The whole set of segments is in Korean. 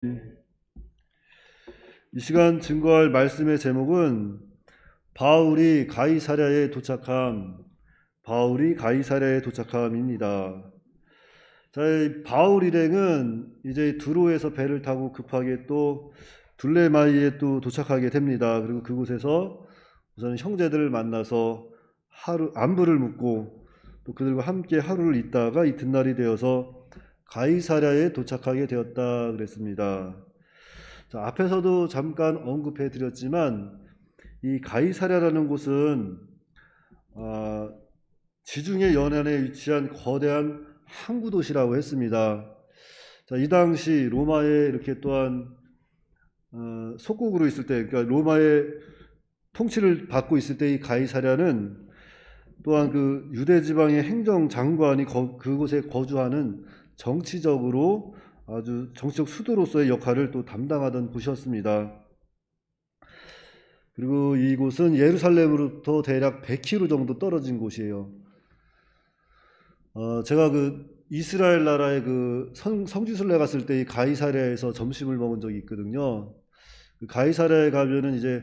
이 시간 증거할 말씀의 제목은 바울이 가이사랴에 도착함입니다. 자, 이 바울 일행은 이제 두로에서 배를 타고 급하게 또 둘레마이에 또 도착하게 됩니다. 그리고 그곳에서 우선 형제들을 만나서 안부를 묻고 또 그들과 함께 하루를 있다가 이튿날이 되어서 가이사랴에 도착하게 되었다 그랬습니다. 자, 앞에서도 잠깐 언급해 드렸지만 이 가이사랴라는 곳은 지중해 연안에 위치한 거대한 항구 도시라고 했습니다. 자, 이 당시 로마에 이렇게 또한 속국으로 있을 때, 그러니까 로마의 통치를 받고 있을 때 이 가이사랴는 또한 그 유대 지방의 행정 장관이 그곳에 거주하는 정치적으로 아주 정치적 수도로서의 역할을 또 담당하던 곳이었습니다. 그리고 이곳은 예루살렘으로부터 대략 100km 정도 떨어진 곳이에요. 제가 그 이스라엘 나라의 그 성지순례 갔을 때 이 가이사랴에서 점심을 먹은 적이 있거든요. 그 가이사랴에 가면은 이제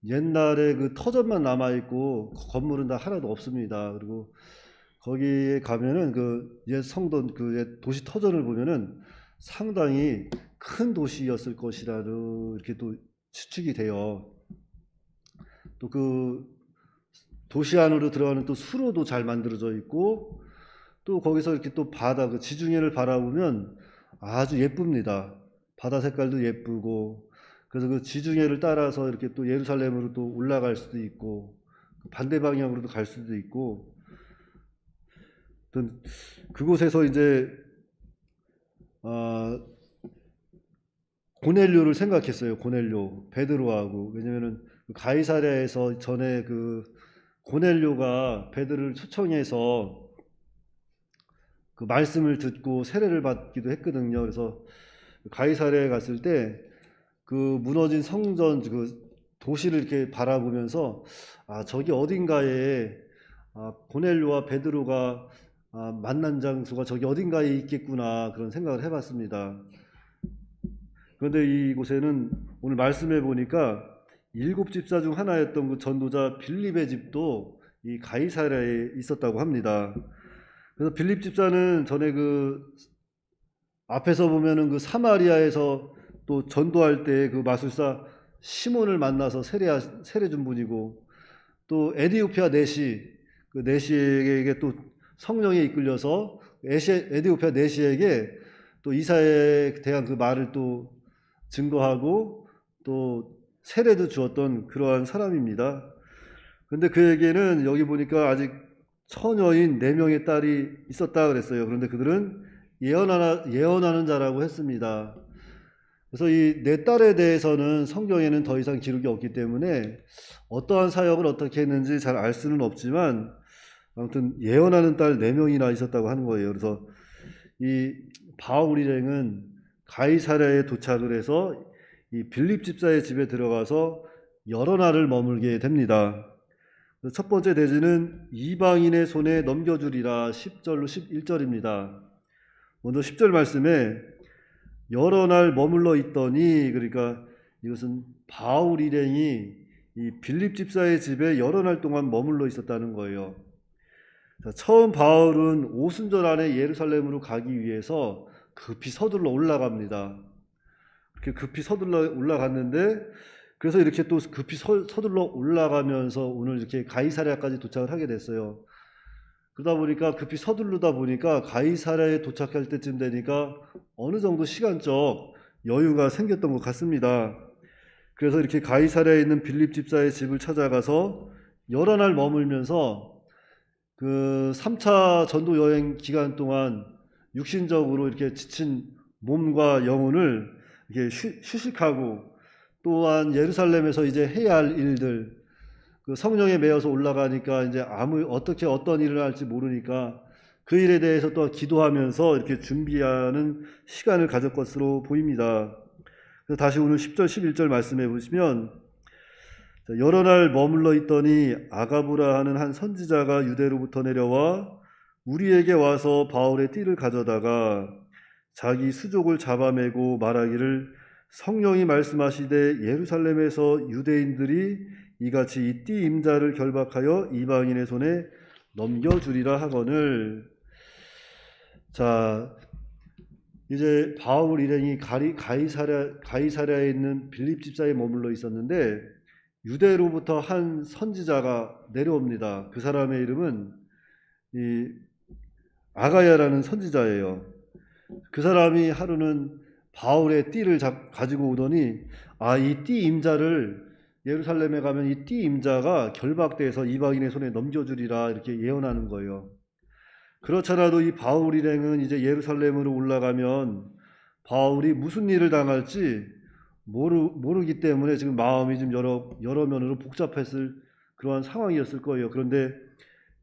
옛날에 그 터전만 남아 있고 건물은 다 하나도 없습니다. 그리고 거기에 가면은 그 옛 성돈 그 옛 도시 터전을 보면은 상당히 큰 도시였을 것이라는 이렇게 또 추측이 돼요. 또 그 도시 안으로 들어가는 또 수로도 잘 만들어져 있고 또 거기서 이렇게 또 바다 그 지중해를 바라보면 아주 예쁩니다. 바다 색깔도 예쁘고 그래서 그 지중해를 따라서 이렇게 또 예루살렘으로 또 올라갈 수도 있고 반대 방향으로도 갈 수도 있고 그곳에서 이제 고넬료를 생각했어요. 고넬료 베드로하고. 왜냐면은 가이사랴에서 전에 그 고넬료가 베드로를 초청해서 그 말씀을 듣고 세례를 받기도 했거든요. 그래서 가이사랴에 갔을 때 그 무너진 성전 그 도시를 이렇게 바라보면서 저기 어딘가에 고넬료와 베드로가 만난 장소가 저기 어딘가에 있겠구나 그런 생각을 해봤습니다. 그런데 이곳에는 오늘 말씀해 보니까 7집사 중 하나였던 그 전도자 빌립의 집도 이 가이사랴에 있었다고 합니다. 그래서 빌립 집사는 전에 그 앞에서 보면은 그 사마리아에서 또 전도할 때 그 마술사 시몬을 만나서 세례 준 분이고 또 에디오피아 내시 그 내시에게 또 성령에 이끌려서 에디오피아 내시에게 또 이사에 대한 그 말을 또 증거하고 또 세례도 주었던 그러한 사람입니다. 그런데 그에게는 여기 보니까 아직 처녀인 4명의 딸이 있었다 그랬어요. 그런데 그들은 예언하는 자라고 했습니다. 그래서 이 4딸에 대해서는 성경에는 더 이상 기록이 없기 때문에 어떠한 사역을 어떻게 했는지 잘 알 수는 없지만 아무튼 예언하는 딸 4명이나 있었다고 하는 거예요. 그래서 이 바울 일행은 가이사랴에 도착을 해서 이 빌립 집사의 집에 들어가서 여러 날을 머물게 됩니다. 첫 번째 대지는 이방인의 손에 넘겨주리라 10절로 11절입니다. 먼저 10절 말씀에 여러 날 머물러 있더니, 그러니까 이것은 바울 일행이 이 빌립 집사의 집에 여러 날 동안 머물러 있었다는 거예요. 자, 처음 바울은 오순절 안에 예루살렘으로 가기 위해서 급히 서둘러 올라갑니다. 그렇게 급히 서둘러 올라갔는데 그래서 이렇게 또 급히 서둘러 올라가면서 오늘 이렇게 가이사랴까지 도착을 하게 됐어요. 그러다 보니까 급히 서두르다 보니까 가이사랴에 도착할 때쯤 되니까 어느 정도 시간적 여유가 생겼던 것 같습니다. 그래서 이렇게 가이사랴에 있는 빌립 집사의 집을 찾아가서 여러 날 머물면서 그 3차 전도 여행 기간 동안 육신적으로 이렇게 지친 몸과 영혼을 이렇게 휴식하고 또한 예루살렘에서 이제 해야 할 일들 그 성령에 매여서 올라가니까 이제 어떻게 어떤 일을 할지 모르니까 그 일에 대해서 또 기도하면서 이렇게 준비하는 시간을 가질 것으로 보입니다. 그래서 다시 오늘 10절 11절 말씀해 보시면 여러 날 머물러 있더니 아가부라 하는 한 선지자가 유대로부터 내려와 우리에게 와서 바울의 띠를 가져다가 자기 수족을 잡아매고 말하기를 성령이 말씀하시되 예루살렘에서 유대인들이 이같이 이 띠 임자를 결박하여 이방인의 손에 넘겨주리라 하거늘. 자, 이제 바울 일행이 가이사랴에 있는 빌립 집사에 머물러 있었는데 유대로부터 한 선지자가 내려옵니다. 그 사람의 이름은 이 아가야라는 선지자예요. 그 사람이 하루는 바울의 띠를 가지고 오더니 이 띠 임자를 예루살렘에 가면 이 띠 임자가 결박돼서 이방인의 손에 넘겨주리라 이렇게 예언하는 거예요. 그렇잖아도 이 바울 일행은 이제 예루살렘으로 올라가면 바울이 무슨 일을 당할지 모르기 때문에 지금 마음이 좀 여러 면으로 복잡했을 그러한 상황이었을 거예요. 그런데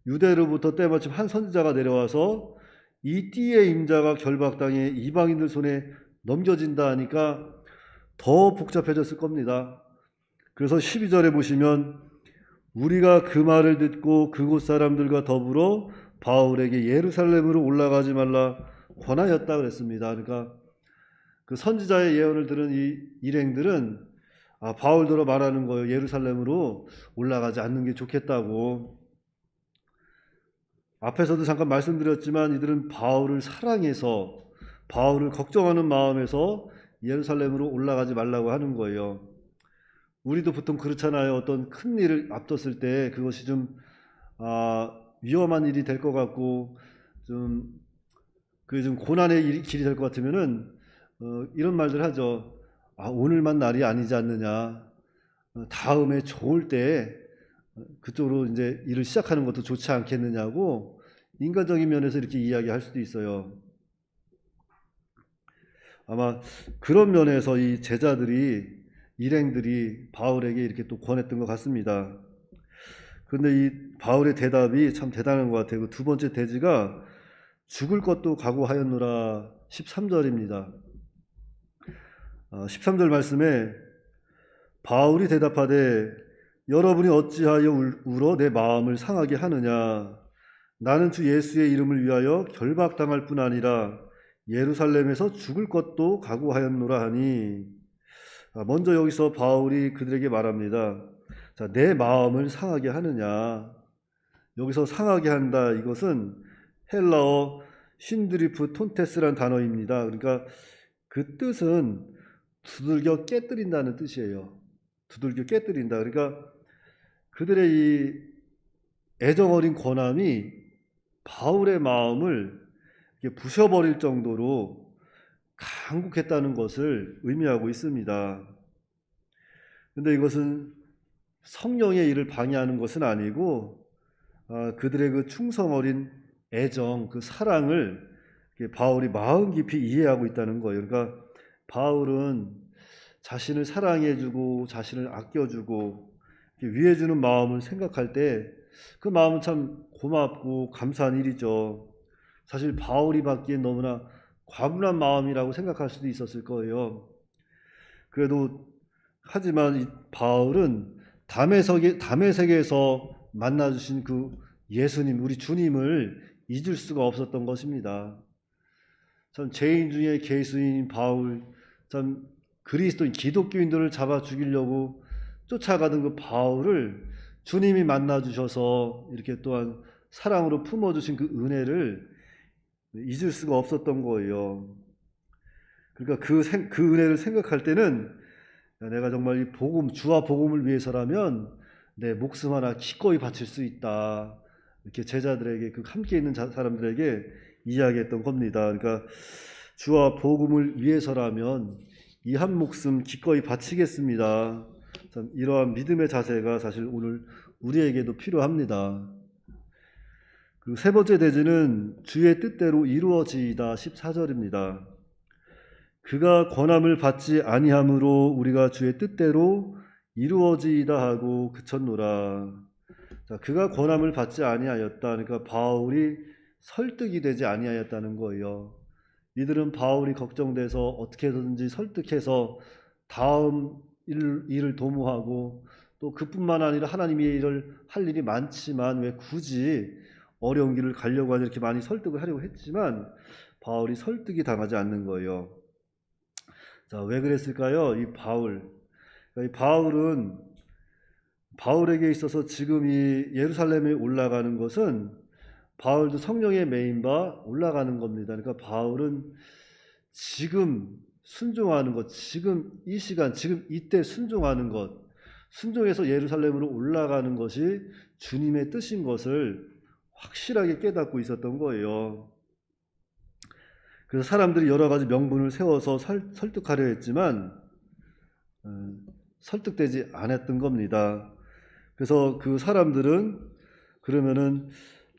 유대로부터 때마침 한 선지자가 내려와서 이 띠의 임자가 결박당해 이방인들 손에 넘겨진다 하니까 더 복잡해졌을 겁니다. 그래서 12절에 보시면 우리가 그 말을 듣고 그곳 사람들과 더불어 바울에게 예루살렘으로 올라가지 말라 권하였다 그랬습니다. 그러니까 그 선지자의 예언을 들은 이 일행들은 바울더러 말하는 거예요. 예루살렘으로 올라가지 않는 게 좋겠다고. 앞에서도 잠깐 말씀드렸지만 이들은 바울을 사랑해서 바울을 걱정하는 마음에서 예루살렘으로 올라가지 말라고 하는 거예요. 우리도 보통 그렇잖아요. 어떤 큰 일을 앞뒀을 때 그것이 좀 위험한 일이 될 것 같고 좀 고난의 길이 될 것 같으면은 이런 말들 하죠. 오늘만 날이 아니지 않느냐. 다음에 좋을 때 그쪽으로 이제 일을 시작하는 것도 좋지 않겠느냐고 인간적인 면에서 이렇게 이야기할 수도 있어요. 아마 그런 면에서 이 제자들이 일행들이 바울에게 이렇게 또 권했던 것 같습니다. 그런데 이 바울의 대답이 참 대단한 것 같아요. 그 두 번째 대지가 죽을 것도 각오하였노라 13절입니다. 13절 말씀에 바울이 대답하되 여러분이 어찌하여 울어 내 마음을 상하게 하느냐. 나는 주 예수의 이름을 위하여 결박당할 뿐 아니라 예루살렘에서 죽을 것도 각오하였노라 하니. 먼저 여기서 바울이 그들에게 말합니다. 자, 내 마음을 상하게 하느냐. 여기서 상하게 한다. 이것은 헬라어 신드리프 톤테스란 단어입니다. 그러니까 그 뜻은 두들겨 깨뜨린다는 뜻이에요. 두들겨 깨뜨린다. 그러니까 그들의 이 애정어린 권함이 바울의 마음을 부셔버릴 정도로 강국했다는 것을 의미하고 있습니다. 그런데 이것은 성령의 일을 방해하는 것은 아니고 그들의 그 충성어린 애정, 그 사랑을 바울이 마음 깊이 이해하고 있다는 거예요. 그러니까 바울은 자신을 사랑해주고 자신을 아껴주고 위해주는 마음을 생각할 때 그 마음은 참 고맙고 감사한 일이죠. 사실 바울이 받기엔 너무나 과분한 마음이라고 생각할 수도 있었을 거예요. 그래도 하지만 이 바울은 담에색에서 만나주신 그 예수님, 우리 주님을 잊을 수가 없었던 것입니다. 참 죄인 중에 괴수인 바울, 참 그리스도인 기독교인들을 잡아 죽이려고 쫓아가던 그 바울을 주님이 만나주셔서 이렇게 또한 사랑으로 품어주신 그 은혜를 잊을 수가 없었던 거예요. 그러니까 그 은혜를 생각할 때는 내가 정말 이 주와 복음을 위해서라면 내 목숨 하나 기꺼이 바칠 수 있다. 이렇게 제자들에게, 그 함께 있는 사람들에게 이야기했던 겁니다. 그러니까 주와 복음을 위해서라면 이 한 목숨 기꺼이 바치겠습니다. 참 이러한 믿음의 자세가 사실 오늘 우리에게도 필요합니다. 그 세 번째 대지는 주의 뜻대로 이루어지이다 14절입니다. 그가 권함을 받지 아니함으로 우리가 주의 뜻대로 이루어지이다 하고 그쳤노라. 자, 그가 권함을 받지 아니하였다. 그러니까 바울이 설득이 되지 아니하였다는 거예요. 이들은 바울이 걱정돼서 어떻게 해서든지 설득해서 다음 일을 도모하고 또 그뿐만 아니라 하나님의 일을 할 일이 많지만 왜 굳이 어려운 길을 가려고 하냐 이렇게 많이 설득을 하려고 했지만 바울이 설득이 당하지 않는 거예요. 자, 왜 그랬을까요? 이 바울에게 있어서 지금 이 예루살렘에 올라가는 것은 바울도 성령의 메인 바 올라가는 겁니다. 그러니까 바울은 지금 순종하는 것, 지금 이 시간, 지금 이때 순종하는 것, 순종해서 예루살렘으로 올라가는 것이 주님의 뜻인 것을 확실하게 깨닫고 있었던 거예요. 그래서 사람들이 여러 가지 명분을 세워서 설득하려 했지만 설득되지 않았던 겁니다. 그래서 그 사람들은 그러면은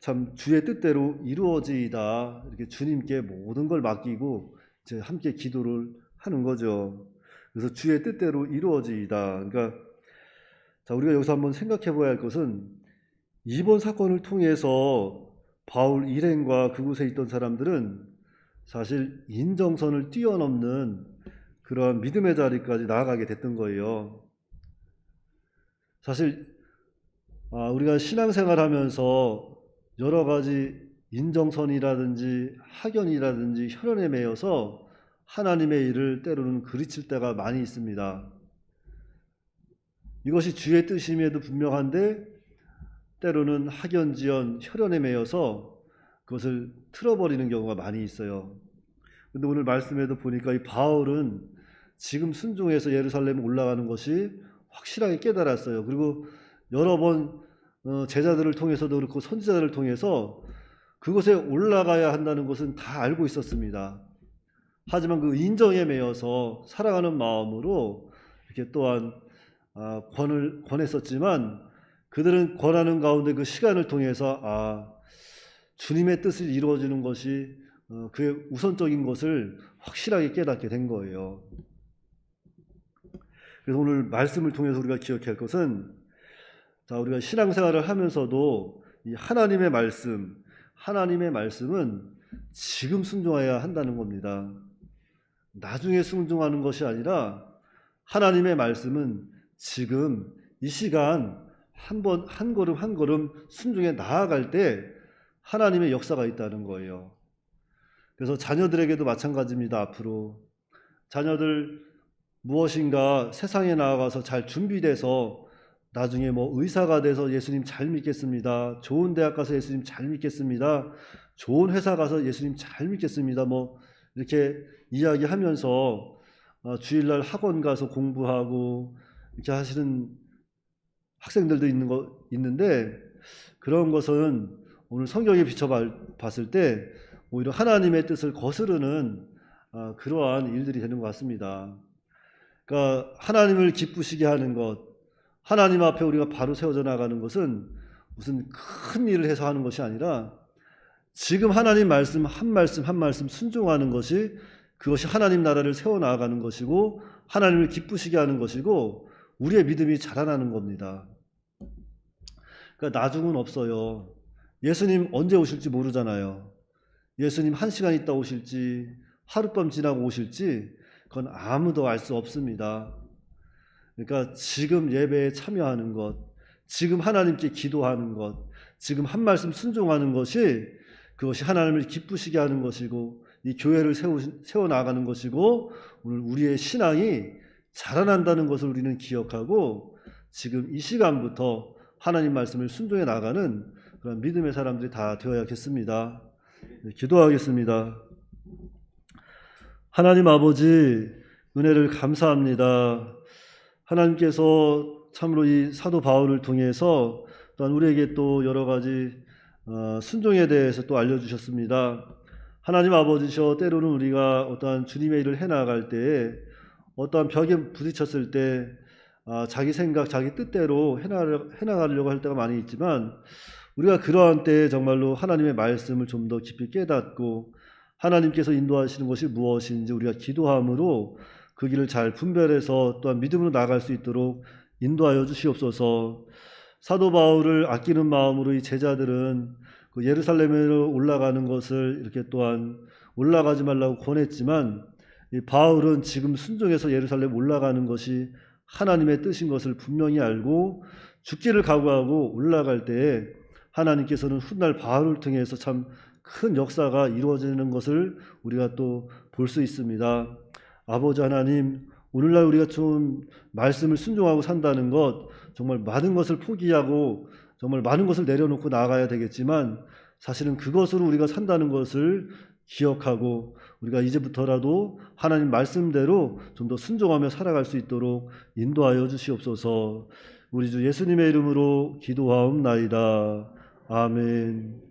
참 주의 뜻대로 이루어지이다, 이렇게 주님께 모든 걸 맡기고 이제 함께 기도를 하는 거죠. 그래서 주의 뜻대로 이루어지이다. 그러니까 자, 우리가 여기서 한번 생각해 봐야 할 것은 이번 사건을 통해서 바울 일행과 그곳에 있던 사람들은 사실 인정선을 뛰어넘는 그러한 믿음의 자리까지 나아가게 됐던 거예요. 사실 우리가 신앙생활하면서 여러 가지 인정선이라든지 학연이라든지 혈연에 매여서 하나님의 일을 때로는 그르칠 때가 많이 있습니다. 이것이 주의 뜻임에도 분명한데 때로는 학연지연, 혈연에 매여서 그것을 틀어버리는 경우가 많이 있어요. 근데 오늘 말씀에도 보니까 이 바울은 지금 순종해서 예루살렘에 올라가는 것이 확실하게 깨달았어요. 그리고 여러 번 제자들을 통해서도 그렇고 선지자들을 통해서 그곳에 올라가야 한다는 것은 다 알고 있었습니다. 하지만 그 인정에 매여서 살아가는 마음으로 이렇게 또한 권했었지만 그들은 권하는 가운데 그 시간을 통해서 주님의 뜻을 이루어지는 것이 그의 우선적인 것을 확실하게 깨닫게 된 거예요. 그래서 오늘 말씀을 통해서 우리가 기억해야 할 것은, 자, 우리가 신앙생활을 하면서도 이 하나님의 말씀은 지금 순종해야 한다는 겁니다. 나중에 순종하는 것이 아니라 하나님의 말씀은 지금 이 시간 한 걸음 한 걸음 순종해 나아갈 때 하나님의 역사가 있다는 거예요. 그래서 자녀들에게도 마찬가지입니다. 앞으로 자녀들 무엇인가 세상에 나아가서 잘 준비돼서 나중에 의사가 돼서 예수님 잘 믿겠습니다, 좋은 대학 가서 예수님 잘 믿겠습니다, 좋은 회사 가서 예수님 잘 믿겠습니다, 이렇게 이야기하면서 주일날 학원 가서 공부하고 이렇게 하시는 학생들도 있는데, 그런 것은 오늘 성경에 비춰봤을 때 오히려 하나님의 뜻을 거스르는 그러한 일들이 되는 것 같습니다. 그러니까 하나님을 기쁘시게 하는 것, 하나님 앞에 우리가 바로 세워져 나가는 것은 무슨 큰 일을 해서 하는 것이 아니라 지금 하나님 말씀 한 말씀 순종하는 것이, 그것이 하나님 나라를 세워나가는 것이고 하나님을 기쁘시게 하는 것이고 우리의 믿음이 자라나는 겁니다. 그러니까 나중은 없어요. 예수님 언제 오실지 모르잖아요. 예수님 1시간 있다 오실지 하룻밤 지나고 오실지 그건 아무도 알 수 없습니다. 그러니까 지금 예배에 참여하는 것, 지금 하나님께 기도하는 것, 지금 한 말씀 순종하는 것이, 그것이 하나님을 기쁘시게 하는 것이고 이 교회를 세워나가는 것이고 오늘 우리의 신앙이 자라난다는 것을 우리는 기억하고 지금 이 시간부터 하나님 말씀을 순종해 나가는 그런 믿음의 사람들이 다 되어야겠습니다. 기도하겠습니다. 하나님 아버지, 은혜를 감사합니다. 하나님께서 참으로 이 사도 바울을 통해서 또한 우리에게 또 여러 가지 순종에 대해서 또 알려주셨습니다. 하나님 아버지셔, 때로는 우리가 어떠한 주님의 일을 해나갈 때에 어떠한 벽에 부딪혔을 때 자기 생각, 자기 뜻대로 해나가려고 할 때가 많이 있지만, 우리가 그러한 때에 정말로 하나님의 말씀을 좀 더 깊이 깨닫고 하나님께서 인도하시는 것이 무엇인지 우리가 기도함으로 그 길을 잘 분별해서 또한 믿음으로 나아갈 수 있도록 인도하여 주시옵소서. 사도 바울을 아끼는 마음으로 이 제자들은 그 예루살렘으로 올라가는 것을 이렇게 또한 올라가지 말라고 권했지만, 이 바울은 지금 순종해서 예루살렘 올라가는 것이 하나님의 뜻인 것을 분명히 알고 죽기를 각오하고 올라갈 때에 하나님께서는 훗날 바울을 통해서 참 큰 역사가 이루어지는 것을 우리가 또 볼 수 있습니다. 아버지 하나님, 오늘날 우리가 좀 말씀을 순종하고 산다는 것, 정말 많은 것을 포기하고 정말 많은 것을 내려놓고 나아가야 되겠지만, 사실은 그것으로 우리가 산다는 것을 기억하고 우리가 이제부터라도 하나님 말씀대로 좀 더 순종하며 살아갈 수 있도록 인도하여 주시옵소서. 우리 주 예수님의 이름으로 기도하옵나이다. 아멘.